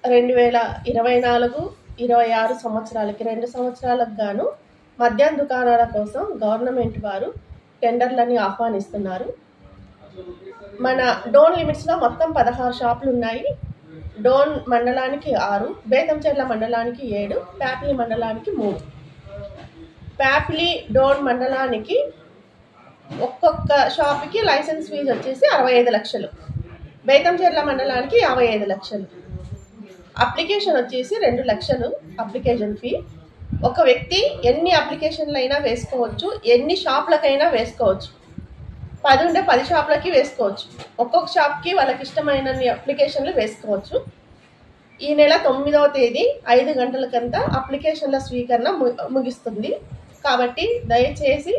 2024-26 సంవత్సరాలకి 2 సంవత్సరాలకు గాను మద్యం దుకాణాల కోసం గవర్నమెంట్ వారు టెండర్లని ఆహ్వానిస్తున్నారు. మన డోన్ లిమిట్స్లో మొత్తం 16 షాపులు ఉన్నాయి. డోన్ మండలానికి 6, బేతంచెర్ల మండలానికి 7, ప్యాపిలి మండలానికి 3. ప్యాపిలి డోన్ మండలానికి ఒక్కొక్క షాప్కి లైసెన్స్ ఫీజు వచ్చేసి 65 లక్షలు, బేతంచెర్ల మండలానికి 55 లక్షలు. అప్లికేషన్ వచ్చేసి 2 లక్షలు అప్లికేషన్ ఫీ. ఒక వ్యక్తి ఎన్ని అప్లికేషన్లు అయినా వేసుకోవచ్చు, ఎన్ని షాపులకైనా వేసుకోవచ్చు. 10 ఉంటే 10 షాపులకి వేసుకోవచ్చు. ఒక్కొక్క షాప్కి వాళ్ళకి ఇష్టమైన అప్లికేషన్లు వేసుకోవచ్చు. ఈ నెల 9వ తేదీ 5 గంటలకంతా అప్లికేషన్ల స్వీకరణ ముగిస్తుంది. కాబట్టి దయచేసి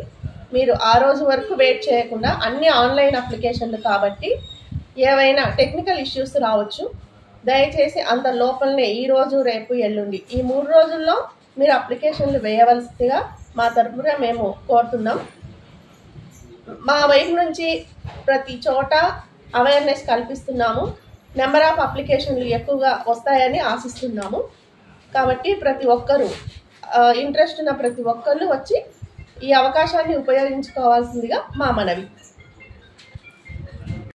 మీరు ఆ రోజు వరకు వెయిట్ చేయకుండా, అన్ని ఆన్లైన్ అప్లికేషన్లు కాబట్టి ఏవైనా టెక్నికల్ ఇష్యూస్ రావచ్చు. దయచేసి అంత లోపలనే ఈరోజు, రేపు, ఎల్లుండి ఈ 3 రోజుల్లో మీరు అప్లికేషన్లు వేయవలసిందిగా మా తరపున మేము కోరుతున్నాం. మా వైపు నుంచి ప్రతి చోట అవేర్నెస్ కల్పిస్తున్నాము. నెంబర్ ఆఫ్ అప్లికేషన్లు ఎక్కువగా వస్తాయని ఆశిస్తున్నాము. కాబట్టి ప్రతి ఒక్కరూ ఇంట్రెస్ట్ ఉన్న ప్రతి ఒక్కళ్ళు వచ్చి ఈ అవకాశాన్ని ఉపయోగించుకోవాల్సిందిగా మా మనవి.